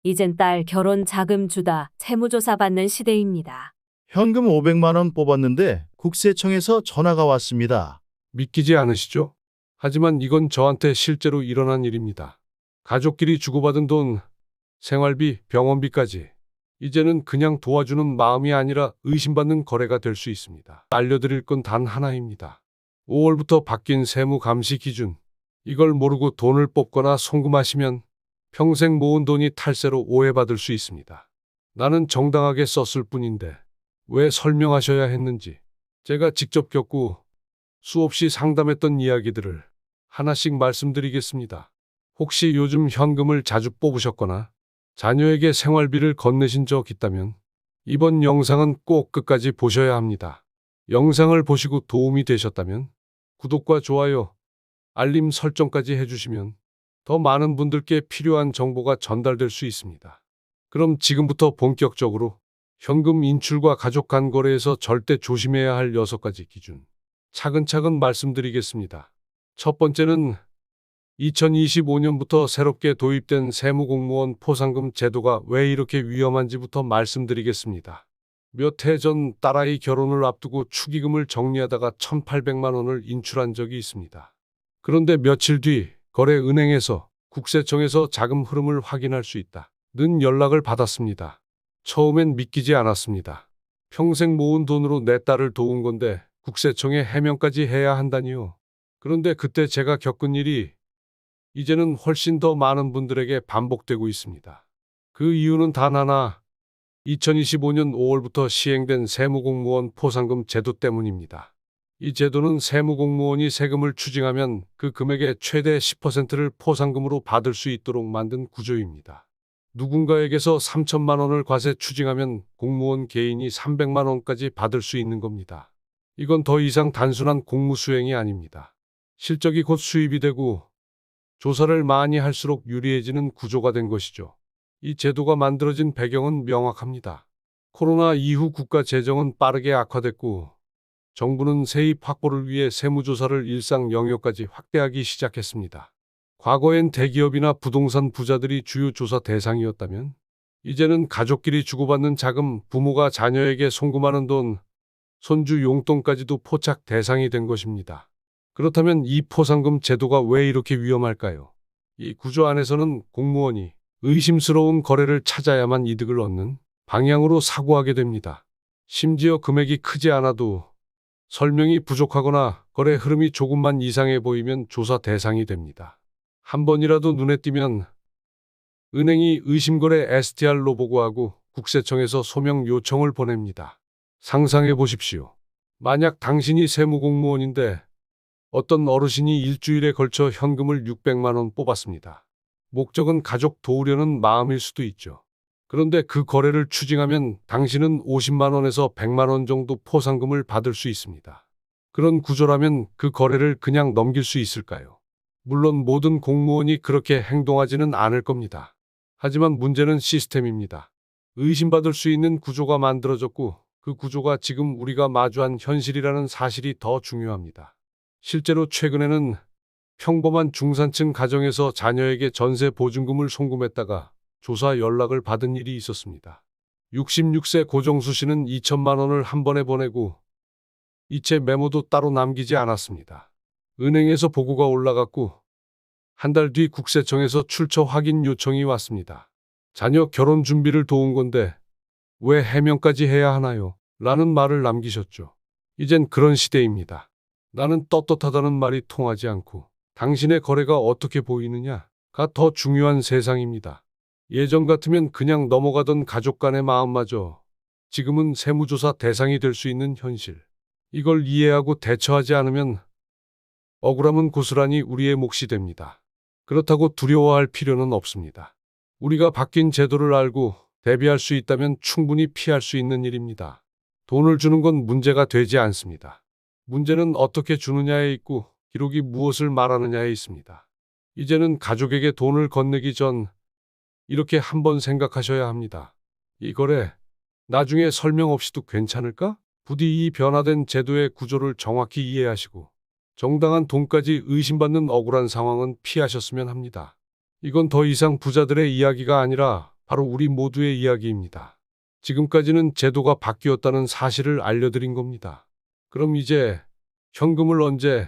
이젠 딸 결혼 자금 주다 세무조사 받는 시대입니다. 현금 500만 원 뽑았는데 국세청에서 전화가 왔습니다. 믿기지 않으시죠? 하지만 이건 저한테 실제로 일어난 일입니다. 가족끼리 주고받은 돈, 생활비, 병원비까지. 이제는 그냥 도와주는 마음이 아니라 의심받는 거래가 될 수 있습니다. 알려드릴 건 단 하나입니다. 5월부터 바뀐 세무 감시 기준. 이걸 모르고 돈을 뽑거나 송금하시면 평생 모은 돈이 탈세로 오해받을 수 있습니다. 나는 정당하게 썼을 뿐인데 왜 설명하셔야 했는지. 제가 직접 겪고 수없이 상담했던 이야기들을 하나씩 말씀드리겠습니다. 혹시 요즘 현금을 자주 뽑으셨거나 자녀에게 생활비를 건네신 적 있다면 이번 영상은 꼭 끝까지 보셔야 합니다. 영상을 보시고 도움이 되셨다면 구독과 좋아요, 알림 설정까지 해주시면 더 많은 분들께 필요한 정보가 전달될 수 있습니다. 그럼 지금부터 본격적으로 현금 인출과 가족 간 거래에서 절대 조심해야 할 6가지 기준 차근차근 말씀드리겠습니다. 첫 번째는 2025년부터 새롭게 도입된 세무공무원 포상금 제도가 왜 이렇게 위험한지부터 말씀드리겠습니다. 몇 해 전 딸아이 결혼을 앞두고 축의금을 정리하다가 1,800만 원을 인출한 적이 있습니다. 그런데 며칠 뒤 거래은행에서 국세청에서 자금 흐름을 확인할 수 있다는 연락을 받았습니다. 처음엔 믿기지 않았습니다. 평생 모은 돈으로 내 딸을 도운 건데 국세청에 해명까지 해야 한다니요. 그런데 그때 제가 겪은 일이 이제는 훨씬 더 많은 분들에게 반복되고 있습니다. 그 이유는 단 하나, 2025년 5월부터 시행된 세무공무원 포상금 제도 때문입니다. 이 제도는 세무공무원이 세금을 추징하면 그 금액의 최대 10%를 포상금으로 받을 수 있도록 만든 구조입니다. 누군가에게서 3천만 원을 과세 추징하면 공무원 개인이 300만 원까지 받을 수 있는 겁니다. 이건 더 이상 단순한 공무 수행이 아닙니다. 실적이 곧 수입이 되고 조사를 많이 할수록 유리해지는 구조가 된 것이죠. 이 제도가 만들어진 배경은 명확합니다. 코로나 이후 국가 재정은 빠르게 악화됐고 정부는 세입 확보를 위해 세무조사를 일상 영역까지 확대하기 시작했습니다. 과거엔 대기업이나 부동산 부자들이 주요 조사 대상이었다면 이제는 가족끼리 주고받는 자금, 부모가 자녀에게 송금하는 돈, 손주 용돈까지도 포착 대상이 된 것입니다. 그렇다면 이 포상금 제도가 왜 이렇게 위험할까요? 이 구조 안에서는 공무원이 의심스러운 거래를 찾아야만 이득을 얻는 방향으로 사고하게 됩니다. 심지어 금액이 크지 않아도 설명이 부족하거나 거래 흐름이 조금만 이상해 보이면 조사 대상이 됩니다. 한 번이라도 눈에 띄면 은행이 의심거래 STR로 보고하고 국세청에서 소명 요청을 보냅니다. 상상해 보십시오. 만약 당신이 세무공무원인데 어떤 어르신이 일주일에 걸쳐 현금을 600만 원 뽑았습니다. 목적은 가족 도우려는 마음일 수도 있죠. 그런데 그 거래를 추징하면 당신은 50만 원에서 100만 원 정도 포상금을 받을 수 있습니다. 그런 구조라면 그 거래를 그냥 넘길 수 있을까요? 물론 모든 공무원이 그렇게 행동하지는 않을 겁니다. 하지만 문제는 시스템입니다. 의심받을 수 있는 구조가 만들어졌고 그 구조가 지금 우리가 마주한 현실이라는 사실이 더 중요합니다. 실제로 최근에는 평범한 중산층 가정에서 자녀에게 전세 보증금을 송금했다가 조사 연락을 받은 일이 있었습니다. 66세 고정수 씨는 2천만 원을 한 번에 보내고 이체 메모도 따로 남기지 않았습니다. 은행에서 보고가 올라갔고 한 달 뒤 국세청에서 출처 확인 요청이 왔습니다. 자녀 결혼 준비를 도운 건데 왜 해명까지 해야 하나요? 라는 말을 남기셨죠. 이젠 그런 시대입니다. 나는 떳떳하다는 말이 통하지 않고 당신의 거래가 어떻게 보이느냐가 더 중요한 세상입니다. 예전 같으면 그냥 넘어가던 가족 간의 마음마저 지금은 세무조사 대상이 될 수 있는 현실. 이걸 이해하고 대처하지 않으면 억울함은 고스란히 우리의 몫이 됩니다. 그렇다고 두려워할 필요는 없습니다. 우리가 바뀐 제도를 알고 대비할 수 있다면 충분히 피할 수 있는 일입니다. 돈을 주는 건 문제가 되지 않습니다. 문제는 어떻게 주느냐에 있고 기록이 무엇을 말하느냐에 있습니다. 이제는 가족에게 돈을 건네기 전 이렇게 한번 생각하셔야 합니다. 이 거래 나중에 설명 없이도 괜찮을까? 부디 이 변화된 제도의 구조를 정확히 이해하시고 정당한 돈까지 의심받는 억울한 상황은 피하셨으면 합니다. 이건 더 이상 부자들의 이야기가 아니라 바로 우리 모두의 이야기입니다. 지금까지는 제도가 바뀌었다는 사실을 알려드린 겁니다. 그럼 이제 현금을 언제,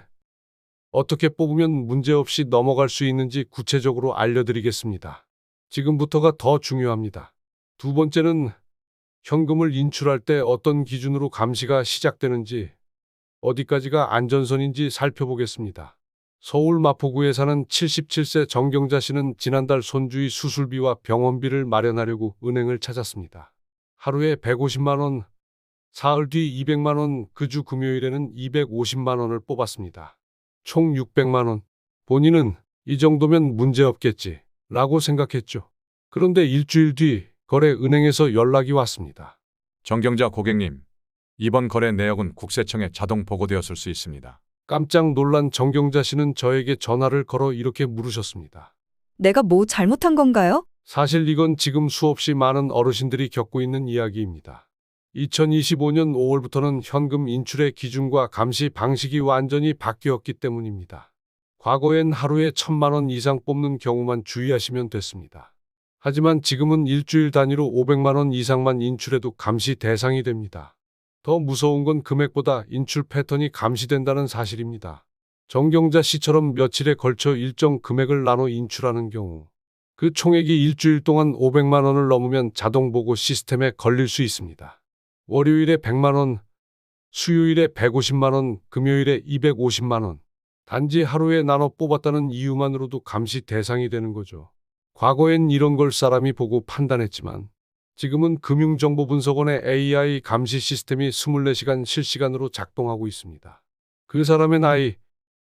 어떻게 뽑으면 문제없이 넘어갈 수 있는지 구체적으로 알려드리겠습니다. 지금부터가 더 중요합니다. 두 번째는 현금을 인출할 때 어떤 기준으로 감시가 시작되는지, 어디까지가 안전선인지 살펴보겠습니다. 서울 마포구에 사는 77세 정경자 씨는 지난달 손주의 수술비와 병원비를 마련하려고 은행을 찾았습니다. 하루에 150만 원, 사흘 뒤 200만 원, 그 주 금요일에는 250만 원을 뽑았습니다. 총 600만 원. 본인은 이 정도면 문제없겠지 라고 생각했죠. 그런데 일주일 뒤 거래은행에서 연락이 왔습니다. 정경자 고객님, 이번 거래 내역은 국세청에 자동 보고되었을 수 있습니다. 깜짝 놀란 정경자 씨는 저에게 전화를 걸어 이렇게 물으셨습니다. 내가 뭐 잘못한 건가요? 사실 이건 지금 수없이 많은 어르신들이 겪고 있는 이야기입니다. 2025년 5월부터는 현금 인출의 기준과 감시 방식이 완전히 바뀌었기 때문입니다. 과거엔 하루에 1,000만 원 이상 뽑는 경우만 주의하시면 됐습니다. 하지만 지금은 일주일 단위로 500만 원 이상만 인출해도 감시 대상이 됩니다. 더 무서운 건 금액보다 인출 패턴이 감시된다는 사실입니다. 정경자 씨처럼 며칠에 걸쳐 일정 금액을 나눠 인출하는 경우 그 총액이 일주일 동안 500만 원을 넘으면 자동 보고 시스템에 걸릴 수 있습니다. 월요일에 100만 원, 수요일에 150만 원, 금요일에 250만 원. 단지 하루에 나눠 뽑았다는 이유만으로도 감시 대상이 되는 거죠. 과거엔 이런 걸 사람이 보고 판단했지만 지금은 금융정보분석원의 AI 감시 시스템이 24시간 실시간으로 작동하고 있습니다. 그 사람의 나이,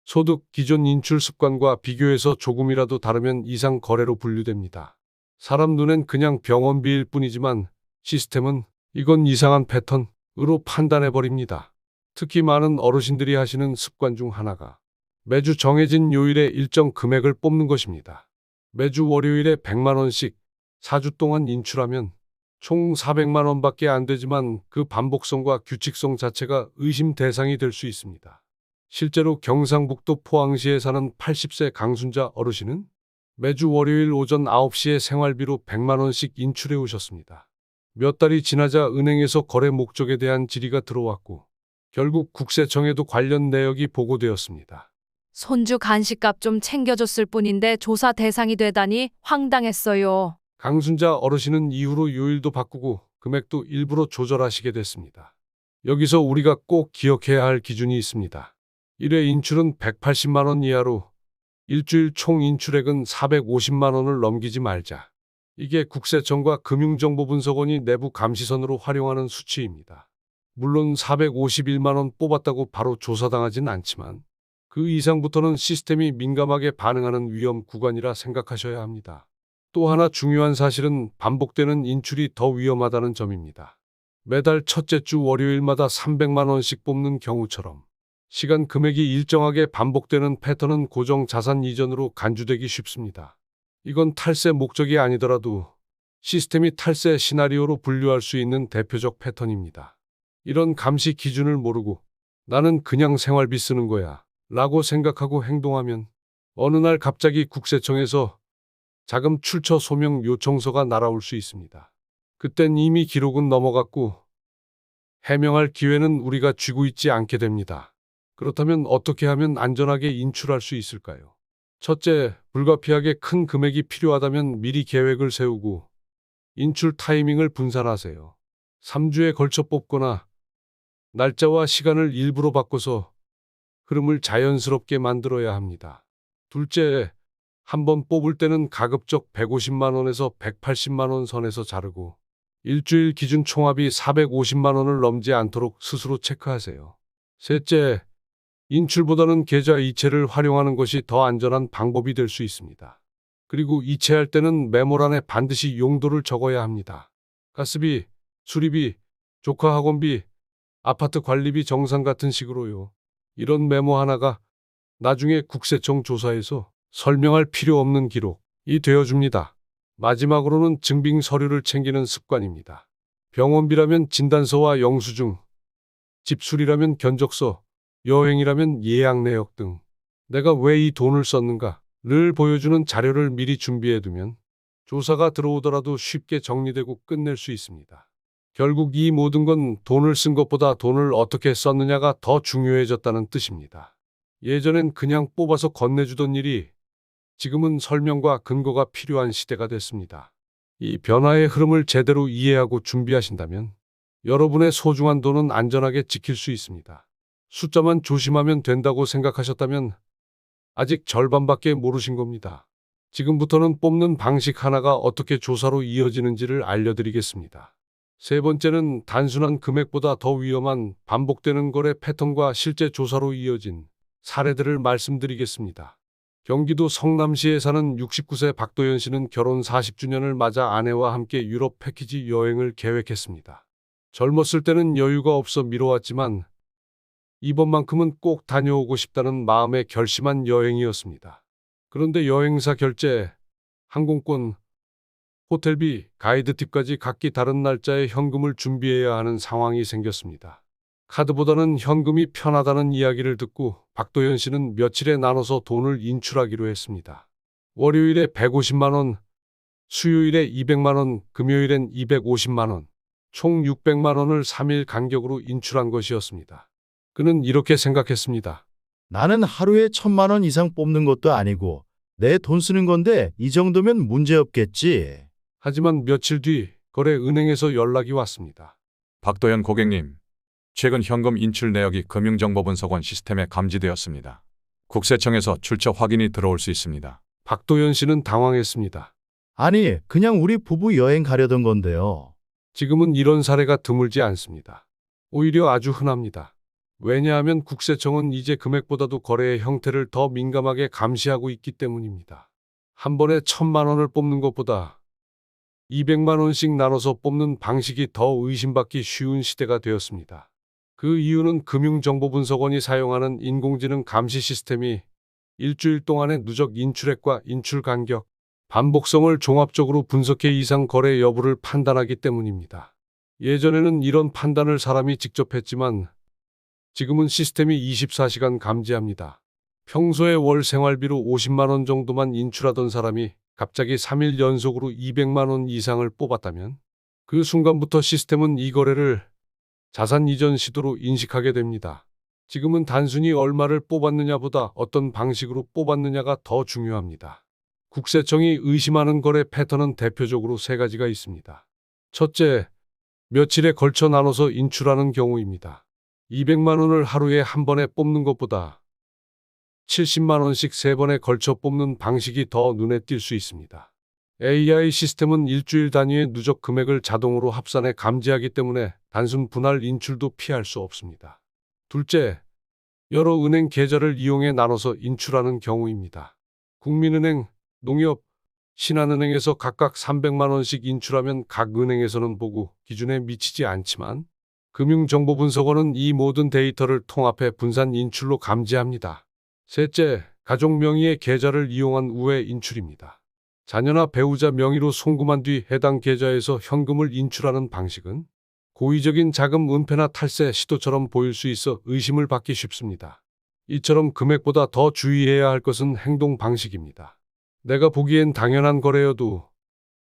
소득, 기존 인출 습관과 비교해서 조금이라도 다르면 이상 거래로 분류됩니다. 사람 눈엔 그냥 병원비일 뿐이지만 시스템은 이건 이상한 패턴으로 판단해버립니다. 특히 많은 어르신들이 하시는 습관 중 하나가 매주 정해진 요일에 일정 금액을 뽑는 것입니다. 매주 월요일에 100만 원씩 4주 동안 인출하면 총 400만 원밖에 안 되지만 그 반복성과 규칙성 자체가 의심 대상이 될 수 있습니다. 실제로 경상북도 포항시에 사는 80세 강순자 어르신은 매주 월요일 오전 9시에 생활비로 100만 원씩 인출해 오셨습니다. 몇 달이 지나자 은행에서 거래 목적에 대한 질의가 들어왔고 결국 국세청에도 관련 내역이 보고되었습니다. 손주 간식값 좀 챙겨줬을 뿐인데 조사 대상이 되다니 황당했어요. 강순자 어르신은 이후로 요일도 바꾸고 금액도 일부러 조절하시게 됐습니다. 여기서 우리가 꼭 기억해야 할 기준이 있습니다. 1회 인출은 180만 원 이하로 일주일 총 인출액은 450만 원을 넘기지 말자. 이게 국세청과 금융정보분석원이 내부 감시선으로 활용하는 수치입니다. 물론 451만 원 뽑았다고 바로 조사당하진 않지만 그 이상부터는 시스템이 민감하게 반응하는 위험 구간이라 생각하셔야 합니다. 또 하나 중요한 사실은 반복되는 인출이 더 위험하다는 점입니다. 매달 첫째 주 월요일마다 300만 원씩 뽑는 경우처럼 시간 금액이 일정하게 반복되는 패턴은 고정 자산 이전으로 간주되기 쉽습니다. 이건 탈세 목적이 아니더라도 시스템이 탈세 시나리오로 분류할 수 있는 대표적 패턴입니다. 이런 감시 기준을 모르고 나는 그냥 생활비 쓰는 거야 라고 생각하고 행동하면 어느 날 갑자기 국세청에서 자금 출처 소명 요청서가 날아올 수 있습니다. 그땐 이미 기록은 넘어갔고 해명할 기회는 우리가 쥐고 있지 않게 됩니다. 그렇다면 어떻게 하면 안전하게 인출할 수 있을까요? 첫째, 불가피하게 큰 금액이 필요하다면 미리 계획을 세우고 인출 타이밍을 분산하세요. 3주에 걸쳐 뽑거나 날짜와 시간을 일부러 바꿔서 흐름을 자연스럽게 만들어야 합니다. 둘째, 한번 뽑을 때는 가급적 150만 원에서 180만 원 선에서 자르고 일주일 기준 총합이 450만 원을 넘지 않도록 스스로 체크하세요. 셋째, 인출보다는 계좌 이체를 활용하는 것이 더 안전한 방법이 될 수 있습니다. 그리고 이체할 때는 메모란에 반드시 용도를 적어야 합니다. 가스비, 수리비, 조카 학원비, 아파트 관리비 정산 같은 식으로요. 이런 메모 하나가 나중에 국세청 조사에서 설명할 필요 없는 기록이 되어줍니다. 마지막으로는 증빙 서류를 챙기는 습관입니다. 병원비라면 진단서와 영수증, 집수리라면 견적서, 여행이라면 예약 내역 등 내가 왜 이 돈을 썼는가를 보여주는 자료를 미리 준비해두면 조사가 들어오더라도 쉽게 정리되고 끝낼 수 있습니다. 결국 이 모든 건 돈을 쓴 것보다 돈을 어떻게 썼느냐가 더 중요해졌다는 뜻입니다. 예전엔 그냥 뽑아서 건네주던 일이 지금은 설명과 근거가 필요한 시대가 됐습니다. 이 변화의 흐름을 제대로 이해하고 준비하신다면 여러분의 소중한 돈은 안전하게 지킬 수 있습니다. 숫자만 조심하면 된다고 생각하셨다면 아직 절반밖에 모르신 겁니다. 지금부터는 뽑는 방식 하나가 어떻게 조사로 이어지는지를 알려드리겠습니다. 세 번째는 단순한 금액보다 더 위험한 반복되는 거래 패턴과 실제 조사로 이어진 사례들을 말씀드리겠습니다. 경기도 성남시에 사는 69세 박도연 씨는 결혼 40주년을 맞아 아내와 함께 유럽 패키지 여행을 계획했습니다. 젊었을 때는 여유가 없어 미뤄왔지만 이번만큼은 꼭 다녀오고 싶다는 마음에 결심한 여행이었습니다. 그런데 여행사 결제, 항공권, 호텔비, 가이드팁까지 각기 다른 날짜에 현금을 준비해야 하는 상황이 생겼습니다. 카드보다는 현금이 편하다는 이야기를 듣고 박도연 씨는 며칠에 나눠서 돈을 인출하기로 했습니다. 월요일에 150만 원, 수요일에 200만 원, 금요일엔 250만 원, 총 600만 원을 3일 간격으로 인출한 것이었습니다. 그는 이렇게 생각했습니다. 나는 하루에 1,000만 원 이상 뽑는 것도 아니고 내 돈 쓰는 건데 이 정도면 문제 없겠지. 하지만 며칠 뒤 거래 은행에서 연락이 왔습니다. 박도연 고객님, 최근 현금 인출 내역이 금융정보분석원 시스템에 감지되었습니다. 국세청에서 출처 확인이 들어올 수 있습니다. 박도연 씨는 당황했습니다. 아니, 그냥 우리 부부 여행 가려던 건데요. 지금은 이런 사례가 드물지 않습니다. 오히려 아주 흔합니다. 왜냐하면 국세청은 이제 금액보다도 거래의 형태를 더 민감하게 감시하고 있기 때문입니다. 한 번에 1,000만 원을 뽑는 것보다 200만 원씩 나눠서 뽑는 방식이 더 의심받기 쉬운 시대가 되었습니다. 그 이유는 금융정보분석원이 사용하는 인공지능 감시 시스템이 일주일 동안의 누적 인출액과 인출 간격, 반복성을 종합적으로 분석해 이상 거래 여부를 판단하기 때문입니다. 예전에는 이런 판단을 사람이 직접 했지만 지금은 시스템이 24시간 감지합니다. 평소에 월 생활비로 50만 원 정도만 인출하던 사람이 갑자기 3일 연속으로 200만 원 이상을 뽑았다면 그 순간부터 시스템은 이 거래를 자산 이전 시도로 인식하게 됩니다. 지금은 단순히 얼마를 뽑았느냐보다 어떤 방식으로 뽑았느냐가 더 중요합니다. 국세청이 의심하는 거래 패턴은 대표적으로 세 가지가 있습니다. 첫째, 며칠에 걸쳐 나눠서 인출하는 경우입니다. 200만 원을 하루에 한 번에 뽑는 것보다 70만 원씩 세 번에 걸쳐 뽑는 방식이 더 눈에 띌 수 있습니다. AI 시스템은 일주일 단위의 누적 금액을 자동으로 합산해 감지하기 때문에 단순 분할 인출도 피할 수 없습니다. 둘째, 여러 은행 계좌를 이용해 나눠서 인출하는 경우입니다. 국민은행, 농협, 신한은행에서 각각 300만 원씩 인출하면 각 은행에서는 보고 기준에 미치지 않지만 금융정보분석원은 이 모든 데이터를 통합해 분산 인출로 감지합니다. 셋째, 가족 명의의 계좌를 이용한 우회 인출입니다. 자녀나 배우자 명의로 송금한 뒤 해당 계좌에서 현금을 인출하는 방식은 고의적인 자금 은폐나 탈세 시도처럼 보일 수 있어 의심을 받기 쉽습니다. 이처럼 금액보다 더 주의해야 할 것은 행동 방식입니다. 내가 보기엔 당연한 거래여도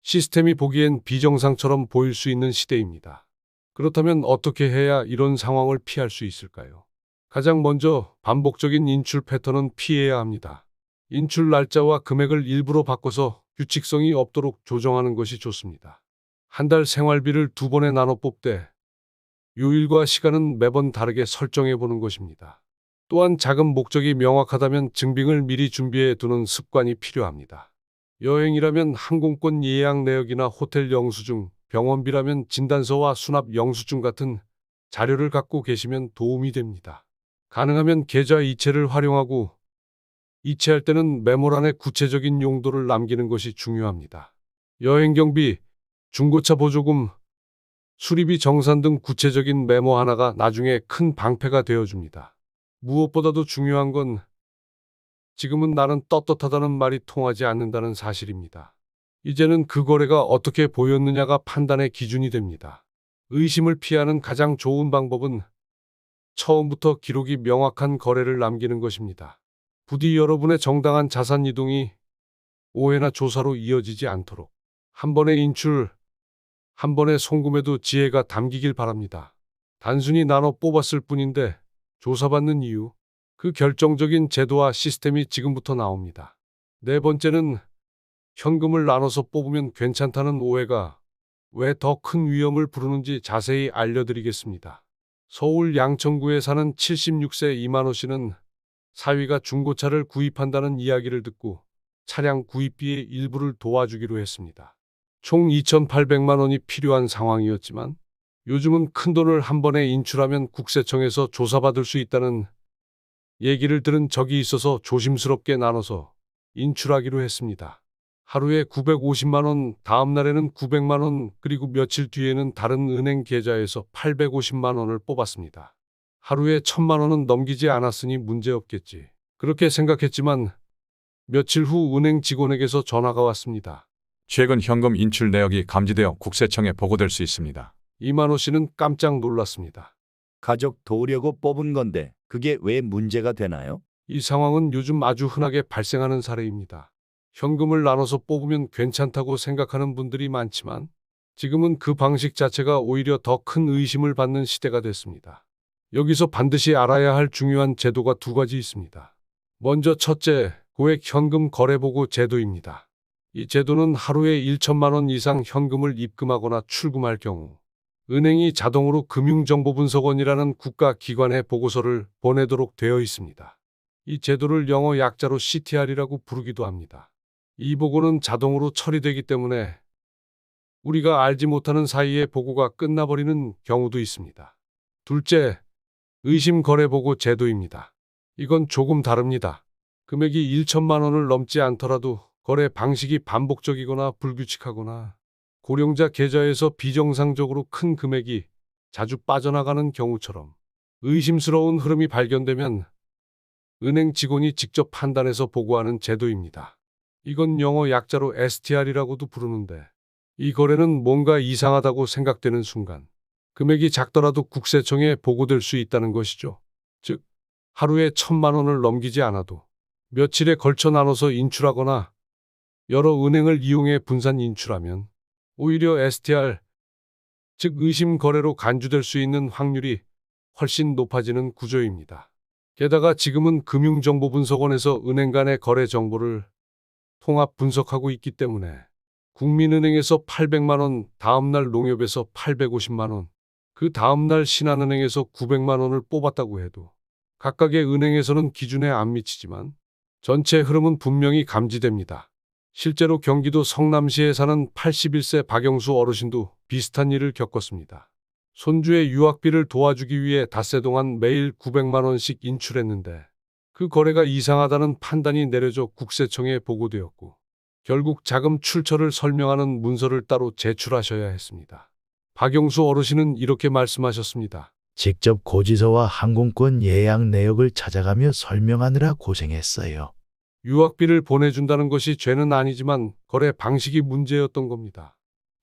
시스템이 보기엔 비정상처럼 보일 수 있는 시대입니다. 그렇다면 어떻게 해야 이런 상황을 피할 수 있을까요? 가장 먼저 반복적인 인출 패턴은 피해야 합니다. 인출 날짜와 금액을 일부러 바꿔서 규칙성이 없도록 조정하는 것이 좋습니다. 한 달 생활비를 2번에 나눠 뽑되 요일과 시간은 매번 다르게 설정해 보는 것입니다. 또한 자금 목적이 명확하다면 증빙을 미리 준비해 두는 습관이 필요합니다. 여행이라면 항공권 예약 내역이나 호텔 영수증, 병원비라면 진단서와 수납 영수증 같은 자료를 갖고 계시면 도움이 됩니다. 가능하면 계좌 이체를 활용하고 이체할 때는 메모란에 구체적인 용도를 남기는 것이 중요합니다. 여행 경비, 중고차 보조금, 수리비 정산 등 구체적인 메모 하나가 나중에 큰 방패가 되어줍니다. 무엇보다도 중요한 건 지금은 나는 떳떳하다는 말이 통하지 않는다는 사실입니다. 이제는 그 거래가 어떻게 보였느냐가 판단의 기준이 됩니다. 의심을 피하는 가장 좋은 방법은 처음부터 기록이 명확한 거래를 남기는 것입니다. 부디 여러분의 정당한 자산 이동이 오해나 조사로 이어지지 않도록 한 번의 인출, 한 번의 송금에도 지혜가 담기길 바랍니다. 단순히 나눠 뽑았을 뿐인데 조사받는 이유, 그 결정적인 제도와 시스템이 지금부터 나옵니다. 네 번째는 현금을 나눠서 뽑으면 괜찮다는 오해가 왜 더 큰 위험을 부르는지 자세히 알려드리겠습니다. 서울 양천구에 사는 76세 이만호 씨는 사위가 중고차를 구입한다는 이야기를 듣고 차량 구입비의 일부를 도와주기로 했습니다. 총 2,800만 원이 필요한 상황이었지만 요즘은 큰돈을 한 번에 인출하면 국세청에서 조사받을 수 있다는 얘기를 들은 적이 있어서 조심스럽게 나눠서 인출하기로 했습니다. 하루에 950만 원, 다음 날에는 900만 원, 그리고 며칠 뒤에는 다른 은행 계좌에서 850만 원을 뽑았습니다. 하루에 1,000만 원은 넘기지 않았으니 문제없겠지. 그렇게 생각했지만 며칠 후 은행 직원에게서 전화가 왔습니다. 최근 현금 인출 내역이 감지되어 국세청에 보고될 수 있습니다. 이만호 씨는 깜짝 놀랐습니다. 가족 도우려고 뽑은 건데 그게 왜 문제가 되나요? 이 상황은 요즘 아주 흔하게 발생하는 사례입니다. 현금을 나눠서 뽑으면 괜찮다고 생각하는 분들이 많지만 지금은 그 방식 자체가 오히려 더 큰 의심을 받는 시대가 됐습니다. 여기서 반드시 알아야 할 중요한 제도가 두 가지 있습니다. 먼저 첫째, 고액 현금 거래보고 제도입니다. 이 제도는 하루에 1천만 원 이상 현금을 입금하거나 출금할 경우 은행이 자동으로 금융정보분석원이라는 국가기관에 보고서를 보내도록 되어 있습니다. 이 제도를 영어 약자로 CTR이라고 부르기도 합니다. 이 보고는 자동으로 처리되기 때문에 우리가 알지 못하는 사이에 보고가 끝나버리는 경우도 있습니다. 둘째, 의심 거래 보고 제도입니다. 이건 조금 다릅니다. 금액이 1천만 원을 넘지 않더라도 거래 방식이 반복적이거나 불규칙하거나 고령자 계좌에서 비정상적으로 큰 금액이 자주 빠져나가는 경우처럼 의심스러운 흐름이 발견되면 은행 직원이 직접 판단해서 보고하는 제도입니다. 이건 영어 약자로 STR이라고도 부르는데 이 거래는 뭔가 이상하다고 생각되는 순간 금액이 작더라도 국세청에 보고될 수 있다는 것이죠. 즉, 하루에 1,000만 원을 넘기지 않아도 며칠에 걸쳐 나눠서 인출하거나 여러 은행을 이용해 분산 인출하면 오히려 STR, 즉 의심 거래로 간주될 수 있는 확률이 훨씬 높아지는 구조입니다. 게다가 지금은 금융정보분석원에서 은행 간의 거래 정보를 통합 분석하고 있기 때문에 국민은행에서 800만 원, 다음날 농협에서 850만 원, 그 다음날 신한은행에서 900만 원을 뽑았다고 해도 각각의 은행에서는 기준에 안 미치지만 전체 흐름은 분명히 감지됩니다. 실제로 경기도 성남시에 사는 81세 박영수 어르신도 비슷한 일을 겪었습니다. 손주의 유학비를 도와주기 위해 닷새 동안 매일 900만 원씩 인출했는데 그 거래가 이상하다는 판단이 내려져 국세청에 보고되었고 결국 자금 출처를 설명하는 문서를 따로 제출하셔야 했습니다. 박영수 어르신은 이렇게 말씀하셨습니다. 직접 고지서와 항공권 예약 내역을 찾아가며 설명하느라 고생했어요. 유학비를 보내준다는 것이 죄는 아니지만 거래 방식이 문제였던 겁니다.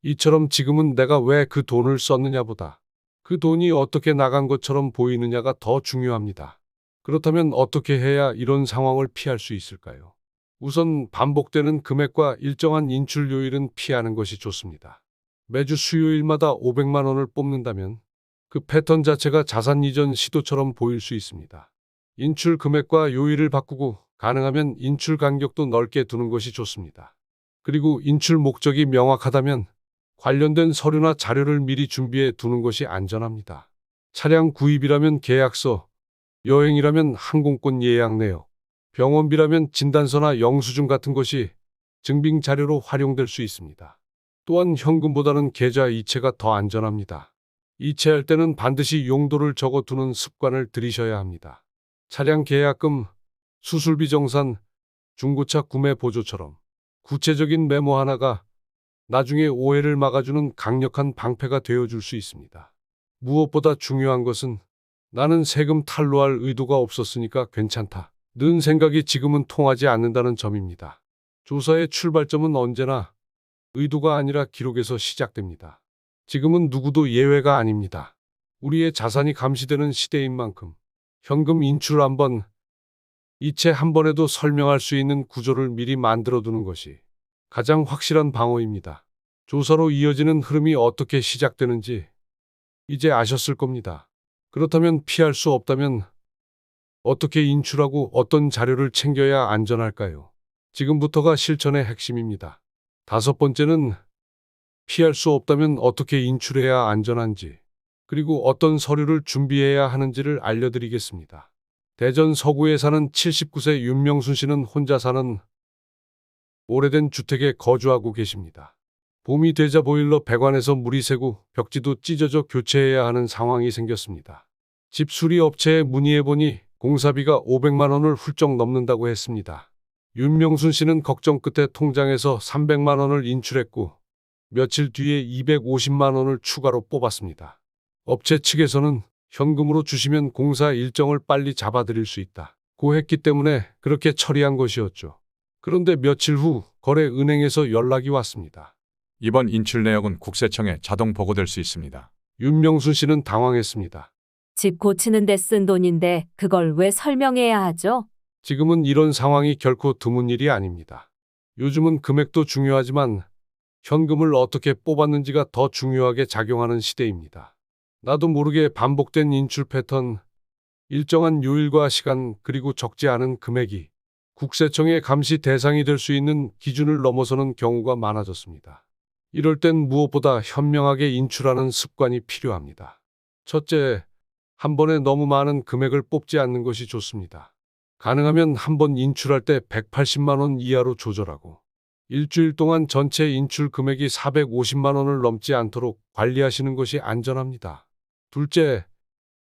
이처럼 지금은 내가 왜 그 돈을 썼느냐보다 그 돈이 어떻게 나간 것처럼 보이느냐가 더 중요합니다. 그렇다면 어떻게 해야 이런 상황을 피할 수 있을까요? 우선 반복되는 금액과 일정한 인출 요일은 피하는 것이 좋습니다. 매주 수요일마다 500만 원을 뽑는다면 그 패턴 자체가 자산 이전 시도처럼 보일 수 있습니다. 인출 금액과 요일을 바꾸고 가능하면 인출 간격도 넓게 두는 것이 좋습니다. 그리고 인출 목적이 명확하다면 관련된 서류나 자료를 미리 준비해 두는 것이 안전합니다. 차량 구입이라면 계약서, 여행이라면 항공권 예약 내역, 병원비라면 진단서나 영수증 같은 것이 증빙 자료로 활용될 수 있습니다. 또한 현금보다는 계좌 이체가 더 안전합니다. 이체할 때는 반드시 용도를 적어두는 습관을 들이셔야 합니다. 차량 계약금, 수술비 정산, 중고차 구매 보조처럼 구체적인 메모 하나가 나중에 오해를 막아주는 강력한 방패가 되어줄 수 있습니다. 무엇보다 중요한 것은 나는 세금 탈루할 의도가 없었으니까 괜찮다 는 생각이 지금은 통하지 않는다는 점입니다. 조사의 출발점은 언제나 의도가 아니라 기록에서 시작됩니다. 지금은 누구도 예외가 아닙니다. 우리의 자산이 감시되는 시대인 만큼 현금 인출 한 번, 이체 한 번에도 설명할 수 있는 구조를 미리 만들어두는 것이 가장 확실한 방어입니다. 조사로 이어지는 흐름이 어떻게 시작되는지 이제 아셨을 겁니다. 그렇다면 피할 수 없다면 어떻게 인출하고 어떤 자료를 챙겨야 안전할까요? 지금부터가 실천의 핵심입니다. 다섯 번째는 피할 수 없다면 어떻게 인출해야 안전한지, 그리고 어떤 서류를 준비해야 하는지를 알려드리겠습니다. 대전 서구에 사는 79세 윤명순 씨는 혼자 사는 오래된 주택에 거주하고 계십니다. 봄이 되자 보일러 배관에서 물이 새고 벽지도 찢어져 교체해야 하는 상황이 생겼습니다. 집 수리 업체에 문의해보니 공사비가 500만 원을 훌쩍 넘는다고 했습니다. 윤명순 씨는 걱정 끝에 통장에서 300만 원을 인출했고 며칠 뒤에 250만 원을 추가로 뽑았습니다. 업체 측에서는 현금으로 주시면 공사 일정을 빨리 잡아드릴 수 있다고 했기 때문에 그렇게 처리한 것이었죠. 그런데 며칠 후 거래은행에서 연락이 왔습니다. 이번 인출 내역은 국세청에 자동 보고될 수 있습니다. 윤명순 씨는 당황했습니다. 집 고치는 데 쓴 돈인데 그걸 왜 설명해야 하죠? 지금은 이런 상황이 결코 드문 일이 아닙니다. 요즘은 금액도 중요하지만 현금을 어떻게 뽑았는지가 더 중요하게 작용하는 시대입니다. 나도 모르게 반복된 인출 패턴, 일정한 요일과 시간, 그리고 적지 않은 금액이 국세청의 감시 대상이 될 수 있는 기준을 넘어서는 경우가 많아졌습니다. 이럴 땐 무엇보다 현명하게 인출하는 습관이 필요합니다. 첫째, 한 번에 너무 많은 금액을 뽑지 않는 것이 좋습니다. 가능하면 한 번 인출할 때 180만 원 이하로 조절하고 일주일 동안 전체 인출 금액이 450만 원을 넘지 않도록 관리하시는 것이 안전합니다. 둘째,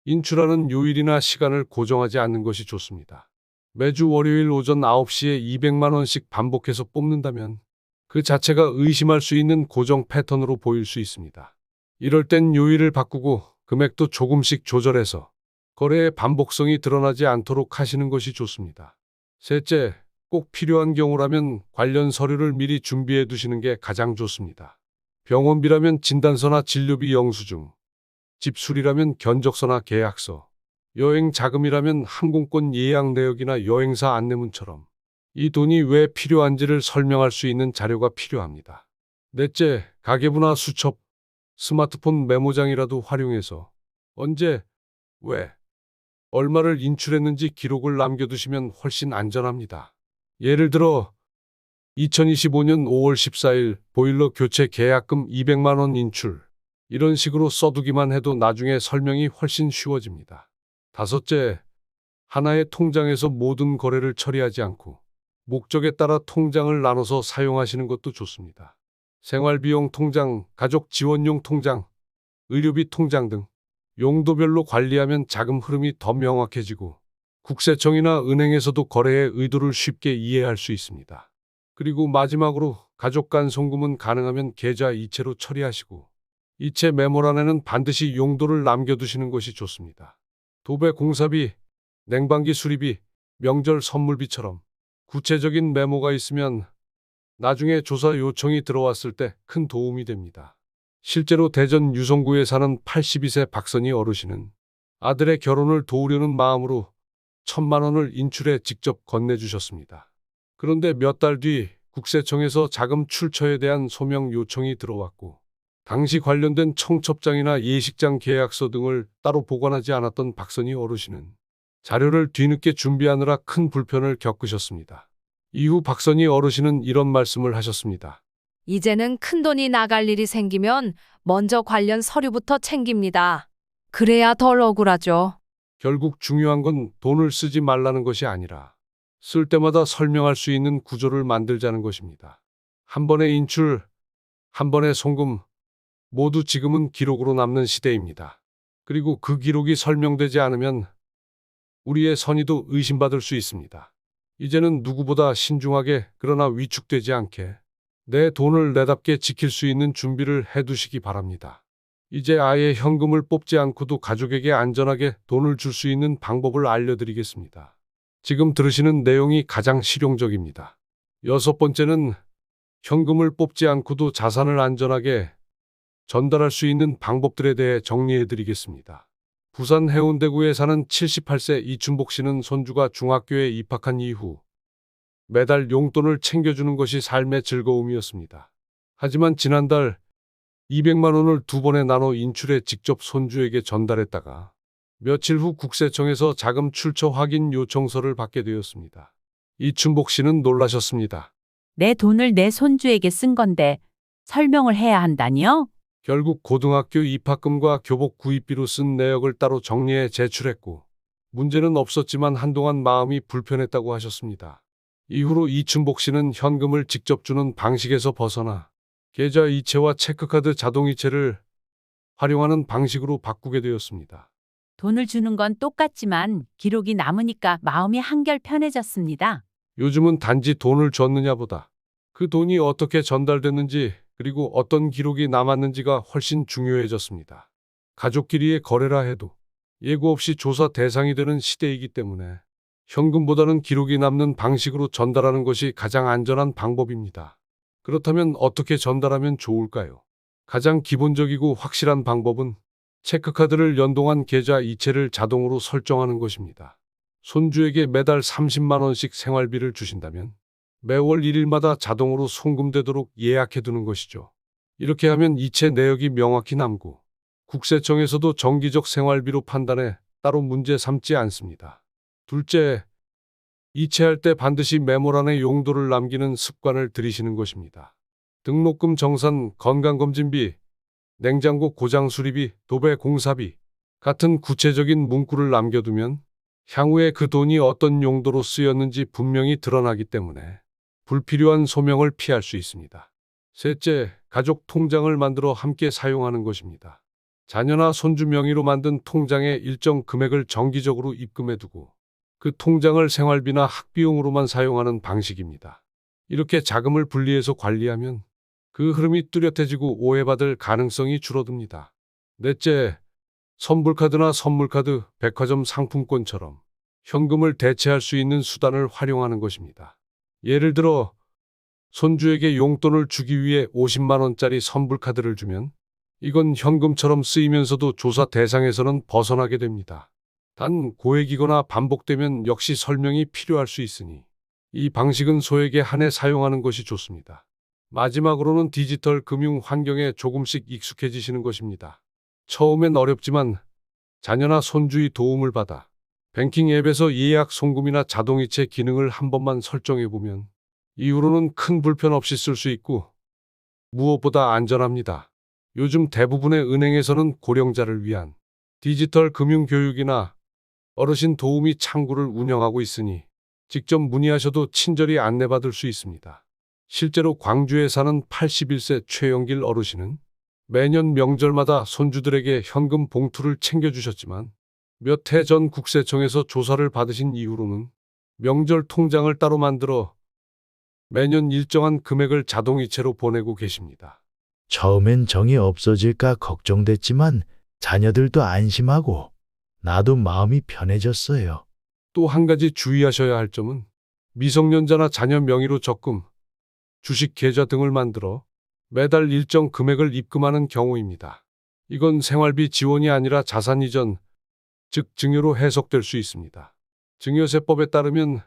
인출하는 요일이나 시간을 고정하지 않는 것이 좋습니다. 매주 월요일 오전 9시에 200만 원씩 반복해서 뽑는다면 그 자체가 의심할 수 있는 고정 패턴으로 보일 수 있습니다. 이럴 땐 요일을 바꾸고 금액도 조금씩 조절해서 거래의 반복성이 드러나지 않도록 하시는 것이 좋습니다. 셋째, 꼭 필요한 경우라면 관련 서류를 미리 준비해 두시는 게 가장 좋습니다. 병원비라면 진단서나 진료비 영수증, 집 수리라면 견적서나 계약서, 여행 자금이라면 항공권 예약 내역이나 여행사 안내문처럼 이 돈이 왜 필요한지를 설명할 수 있는 자료가 필요합니다. 넷째, 가계부나 수첩, 스마트폰 메모장이라도 활용해서 언제, 왜, 얼마를 인출했는지 기록을 남겨두시면 훨씬 안전합니다. 예를 들어 2025년 5월 14일 보일러 교체 계약금 200만 원 인출, 이런 식으로 써두기만 해도 나중에 설명이 훨씬 쉬워집니다. 다섯째, 하나의 통장에서 모든 거래를 처리하지 않고 목적에 따라 통장을 나눠서 사용하시는 것도 좋습니다. 생활비용 통장, 가족 지원용 통장, 의료비 통장 등 용도별로 관리하면 자금 흐름이 더 명확해지고 국세청이나 은행에서도 거래의 의도를 쉽게 이해할 수 있습니다. 그리고 마지막으로 가족 간 송금은 가능하면 계좌 이체로 처리하시고 이체 메모란에는 반드시 용도를 남겨두시는 것이 좋습니다. 도배 공사비, 냉방기 수리비, 명절 선물비처럼 구체적인 메모가 있으면 나중에 조사 요청이 들어왔을 때 큰 도움이 됩니다. 실제로 대전 유성구에 사는 82세 박선희 어르신은 아들의 결혼을 도우려는 마음으로 1,000만 원을 인출해 직접 건네주셨습니다. 그런데 몇 달 뒤 국세청에서 자금 출처에 대한 소명 요청이 들어왔고 당시 관련된 청첩장이나 예식장 계약서 등을 따로 보관하지 않았던 박선희 어르신은 자료를 뒤늦게 준비하느라 큰 불편을 겪으셨습니다. 이후 박선희 어르신은 이런 말씀을 하셨습니다. 이제는 큰돈이 나갈 일이 생기면 먼저 관련 서류부터 챙깁니다. 그래야 덜 억울하죠. 결국 중요한 건 돈을 쓰지 말라는 것이 아니라 쓸 때마다 설명할 수 있는 구조를 만들자는 것입니다. 한 번의 인출, 한 번의 송금, 모두 지금은 기록으로 남는 시대입니다. 그리고 그 기록이 설명되지 않으면 우리의 선의도 의심받을 수 있습니다. 이제는 누구보다 신중하게 그러나 위축되지 않게 내 돈을 내답게 지킬 수 있는 준비를 해두시기 바랍니다. 이제 아예 현금을 뽑지 않고도 가족에게 안전하게 돈을 줄 수 있는 방법을 알려드리겠습니다. 지금 들으시는 내용이 가장 실용적입니다. 여섯 번째는 현금을 뽑지 않고도 자산을 안전하게 전달할 수 있는 방법들에 대해 정리해드리겠습니다. 부산 해운대구에 사는 78세 이춘복 씨는 손주가 중학교에 입학한 이후 매달 용돈을 챙겨주는 것이 삶의 즐거움이었습니다. 하지만 지난달 200만 원을 두 번에 나눠 인출해 직접 손주에게 전달했다가 며칠 후 국세청에서 자금 출처 확인 요청서를 받게 되었습니다. 이춘복 씨는 놀라셨습니다. 내 돈을 내 손주에게 쓴 건데 설명을 해야 한다니요? 결국 고등학교 입학금과 교복 구입비로 쓴 내역을 따로 정리해 제출했고 문제는 없었지만 한동안 마음이 불편했다고 하셨습니다. 이후로 이춘복 씨는 현금을 직접 주는 방식에서 벗어나 계좌 이체와 체크카드 자동이체를 활용하는 방식으로 바꾸게 되었습니다. 돈을 주는 건 똑같지만 기록이 남으니까 마음이 한결 편해졌습니다. 요즘은 단지 돈을 줬느냐보다 그 돈이 어떻게 전달됐는지 그리고 어떤 기록이 남았는지가 훨씬 중요해졌습니다. 가족끼리의 거래라 해도 예고 없이 조사 대상이 되는 시대이기 때문에 현금보다는 기록이 남는 방식으로 전달하는 것이 가장 안전한 방법입니다. 그렇다면 어떻게 전달하면 좋을까요? 가장 기본적이고 확실한 방법은 체크카드를 연동한 계좌 이체를 자동으로 설정하는 것입니다. 손주에게 매달 30만 원씩 생활비를 주신다면 매월 1일마다 자동으로 송금되도록 예약해두는 것이죠. 이렇게 하면 이체 내역이 명확히 남고 국세청에서도 정기적 생활비로 판단해 따로 문제 삼지 않습니다. 둘째, 이체할 때 반드시 메모란에 용도를 남기는 습관을 들이시는 것입니다. 등록금 정산, 건강검진비, 냉장고 고장 수리비, 도배 공사비 같은 구체적인 문구를 남겨두면 향후에 그 돈이 어떤 용도로 쓰였는지 분명히 드러나기 때문에 불필요한 소명을 피할 수 있습니다. 셋째, 가족 통장을 만들어 함께 사용하는 것입니다. 자녀나 손주 명의로 만든 통장에 일정 금액을 정기적으로 입금해두고 그 통장을 생활비나 학비용으로만 사용하는 방식입니다. 이렇게 자금을 분리해서 관리하면 그 흐름이 뚜렷해지고 오해받을 가능성이 줄어듭니다. 넷째, 선불카드나 선물카드, 백화점 상품권처럼 현금을 대체할 수 있는 수단을 활용하는 것입니다. 예를 들어 손주에게 용돈을 주기 위해 50만 원짜리 선불카드를 주면 이건 현금처럼 쓰이면서도 조사 대상에서는 벗어나게 됩니다. 단 고액이거나 반복되면 역시 설명이 필요할 수 있으니 이 방식은 소액에 한해 사용하는 것이 좋습니다. 마지막으로는 디지털 금융 환경에 조금씩 익숙해지시는 것입니다. 처음엔 어렵지만 자녀나 손주의 도움을 받아 뱅킹 앱에서 예약 송금이나 자동이체 기능을 한 번만 설정해보면 이후로는 큰 불편 없이 쓸 수 있고 무엇보다 안전합니다. 요즘 대부분의 은행에서는 고령자를 위한 디지털 금융 교육이나 어르신 도우미 창구를 운영하고 있으니 직접 문의하셔도 친절히 안내받을 수 있습니다. 실제로 광주에 사는 81세 최영길 어르신은 매년 명절마다 손주들에게 현금 봉투를 챙겨주셨지만 몇 해 전 국세청에서 조사를 받으신 이후로는 명절 통장을 따로 만들어 매년 일정한 금액을 자동이체로 보내고 계십니다. 처음엔 정이 없어질까 걱정됐지만 자녀들도 안심하고 나도 마음이 편해졌어요. 또 한 가지 주의하셔야 할 점은 미성년자나 자녀 명의로 적금, 주식 계좌 등을 만들어 매달 일정 금액을 입금하는 경우입니다. 이건 생활비 지원이 아니라 자산 이전, 즉 증여로 해석될 수 있습니다. 증여세법에 따르면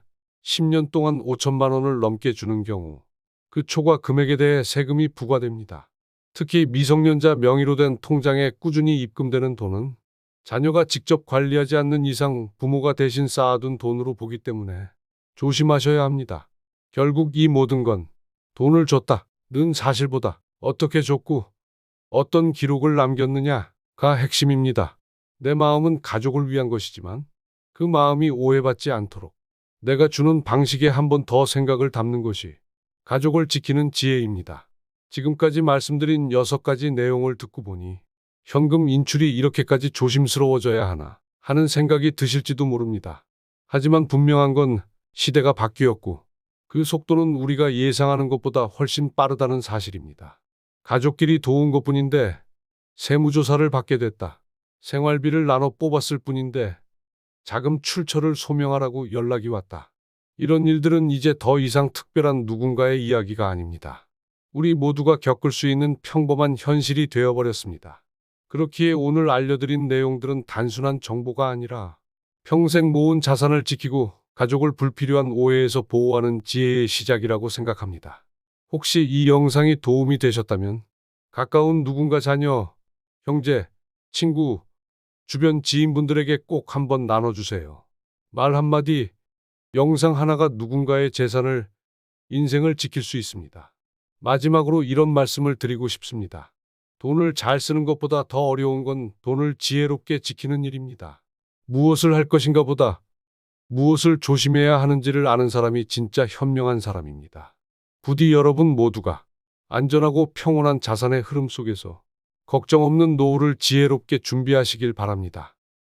10년 동안 5천만 원을 넘게 주는 경우 그 초과 금액에 대해 세금이 부과됩니다. 특히 미성년자 명의로 된 통장에 꾸준히 입금되는 돈은 자녀가 직접 관리하지 않는 이상 부모가 대신 쌓아둔 돈으로 보기 때문에 조심하셔야 합니다. 결국 이 모든 건 돈을 줬다는 사실보다 어떻게 줬고 어떤 기록을 남겼느냐가 핵심입니다. 내 마음은 가족을 위한 것이지만 그 마음이 오해받지 않도록 내가 주는 방식에 한 번 더 생각을 담는 것이 가족을 지키는 지혜입니다. 지금까지 말씀드린 6가지 내용을 듣고 보니 현금 인출이 이렇게까지 조심스러워져야 하나 하는 생각이 드실지도 모릅니다. 하지만 분명한 건 시대가 바뀌었고 그 속도는 우리가 예상하는 것보다 훨씬 빠르다는 사실입니다. 가족끼리 도운 것뿐인데 세무조사를 받게 됐다. 생활비를 나눠 뽑았을 뿐인데 자금 출처를 소명하라고 연락이 왔다. 이런 일들은 이제 더 이상 특별한 누군가의 이야기가 아닙니다. 우리 모두가 겪을 수 있는 평범한 현실이 되어버렸습니다. 그렇기에 오늘 알려드린 내용들은 단순한 정보가 아니라 평생 모은 자산을 지키고 가족을 불필요한 오해에서 보호하는 지혜의 시작이라고 생각합니다. 혹시 이 영상이 도움이 되셨다면 가까운 누군가 자녀, 형제, 친구, 주변 지인분들에게 꼭 한번 나눠주세요. 말 한마디, 영상 하나가 누군가의 재산을, 인생을 지킬 수 있습니다. 마지막으로 이런 말씀을 드리고 싶습니다. 돈을 잘 쓰는 것보다 더 어려운 건 돈을 지혜롭게 지키는 일입니다. 무엇을 할 것인가 보다 무엇을 조심해야 하는지를 아는 사람이 진짜 현명한 사람입니다. 부디 여러분 모두가 안전하고 평온한 자산의 흐름 속에서 걱정 없는 노후를 지혜롭게 준비하시길 바랍니다.